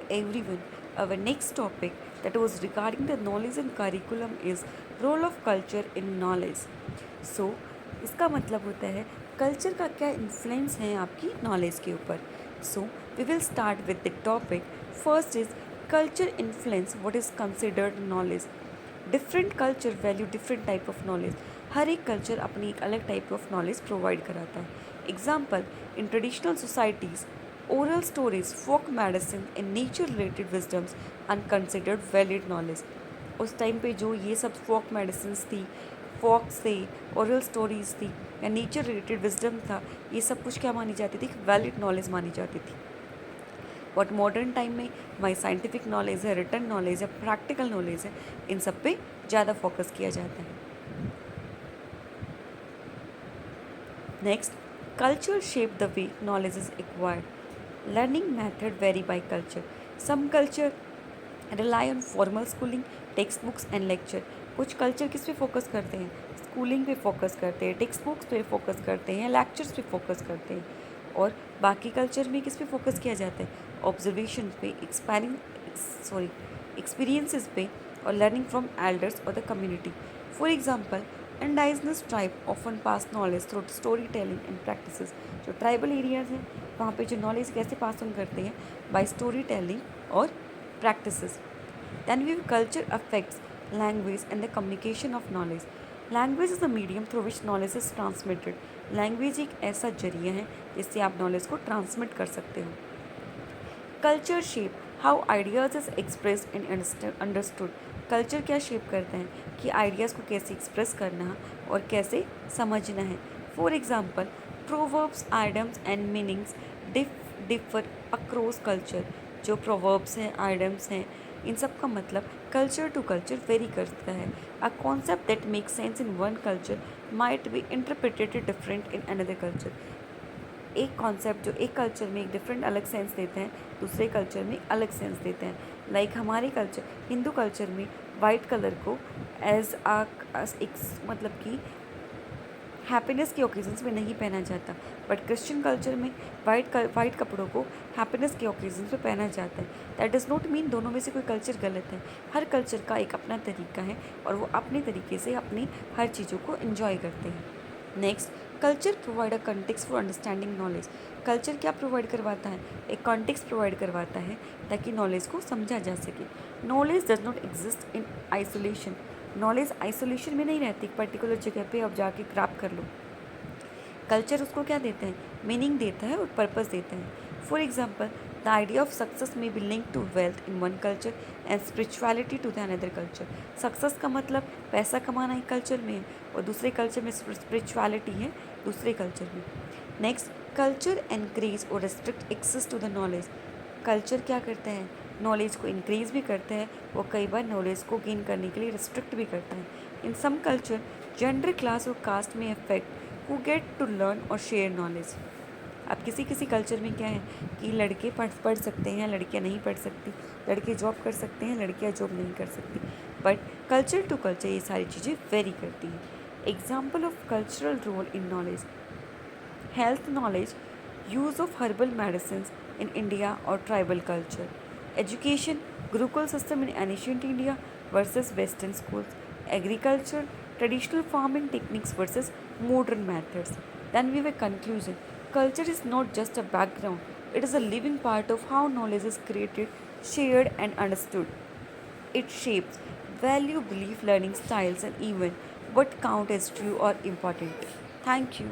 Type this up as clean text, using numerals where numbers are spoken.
everyone. Our next topic that was regarding the knowledge and curriculum is role of culture in knowledge. So इसका मतलब होता है culture का क्या influence है आपकी नॉलेज के ऊपर. So we will start with the topic. First is culture influence what is considered knowledge. Different culture value different type of knowledge. हर एक कल्चर अपनी एक अलग टाइप ऑफ नॉलेज प्रोवाइड कराता है. Example, in traditional societies oral stories, folk medicine and nature related wisdoms unconsidered valid knowledge. उस time पे जो ये सब फोक मेडिसिन थी, फोक्स थे, ओरल स्टोरीज थी या नेचर रिलेटेड विजडम था, ये सब कुछ क्या मानी जाती थी? वैलिड नॉलेज मानी जाती थी. बट मॉडर्न टाइम में हमारी साइंटिफिक नॉलेज है, रिटर्न नॉलेज है, प्रैक्टिकल नॉलेज है, इन सब पे ज़्यादा फोकस किया जाता है. Next, culture shape the way knowledge is acquired. Learning method vary by culture. Some culture rely on formal schooling, textbooks and lecture. कुछ कल्चर किस पे फोकस करते हैं? स्कूलिंग पे फोकस करते हैं, टेक्स्ट बुक्स पे फोकस करते हैं, लेक्चर्स पे फोकस करते हैं. और बाकी कल्चर में किस पे फोकस किया जाता है? ऑब्जर्वेशन पे, एक्सपीरियंसेस पे और लर्निंग फ्रॉम एल्डर्स और the community. For example, indigenous tribe often pass knowledge through story telling and practices. जो ट्राइबल एरियाज़ हैं वहाँ पे जो नॉलेज कैसे पास ऑन करते हैं? बाय स्टोरी टेलिंग और practices. Then we culture affects language and the communication of knowledge. Language is the medium through which knowledge is transmitted. लैंग्वेज एक ऐसा जरिया है जिससे आप नॉलेज को ट्रांसमिट कर सकते हो. Culture shape how ideas is express and understood. Culture क्या शेप करते हैं कि आइडियाज़ को कैसे एक्सप्रेस करना है और कैसे समझना है. For example, proverbs, idioms and meanings differ across culture. जो प्रोवर्ब्स हैं, आइडम्स हैं, इन सब का मतलब कल्चर टू कल्चर वेरी करता है. A concept that make sense in one culture might be interpreted different in another culture. एक कॉन्सेप्ट जो एक कल्चर में एक डिफरेंट अलग सेंस देते हैं, दूसरे कल्चर में अलग सेंस देते हैं. लाइक हमारे कल्चर, हिंदू कल्चर में वाइट कलर को एज एक मतलब कि हैप्पीनेस के ओकेजन्स में नहीं पहना जाता. बट क्रिश्चियन कल्चर में वाइट कपड़ों को हैप्पीनेस के ओकेजन्स में पहना जाता है. दैट डज़ नॉट मीन दोनों में से कोई कल्चर गलत है. हर कल्चर का एक अपना तरीका है और वो अपने तरीके से अपनी हर चीज़ों को इन्जॉय करते हैं. Next, culture provide a context for understanding knowledge. Culture क्या प्रोवाइड करवाता है? एक कॉन्टेक्स्ट प्रोवाइड करवाता है ताकि नॉलेज को समझा जा सके. Knowledge does not exist in isolation. Knowledge isolation में नहीं रहती, एक पर्टिकुलर जगह पे अब जाके ग्रैब कर लो. कल्चर उसको क्या देते हैं? मीनिंग देता है और पर्पस देता है. For example, the idea of success may be link to wealth in one culture and spirituality to the another culture. Success का मतलब पैसा कमाना एक कल्चर में है और दूसरे कल्चर में स्पिरिचुअलिटी है दूसरे कल्चर में. नेक्स्ट, कल्चर एनकरेज और restrict access to the knowledge. Culture क्या करता है? नॉलेज को इंक्रीज भी करता है और कई बार नॉलेज को गेन करने के लिए रिस्ट्रिक्ट भी करता है. In some culture gender, class और कास्ट में affect who get to learn और शेयर नॉलेज. अब किसी किसी कल्चर में क्या है कि लड़के पढ़ सकते हैं, लड़कियां नहीं पढ़ सकती, लड़के जॉब कर सकते हैं, लड़कियां जॉब नहीं कर सकती. बट कल्चर टू कल्चर ये सारी चीज़ें वेरी करती हैं. Example of cultural role in knowledge: health knowledge, use of herbal medicines in India or tribal culture. Education, Gurukul system in ancient India versus Western schools. Agriculture, traditional farming techniques versus modern methods. Then we have a conclusion. Culture is not just a background, it is a living part of how knowledge is created, shared, and understood. It shapes value, belief, learning styles, and even what count as true or important. Thank you.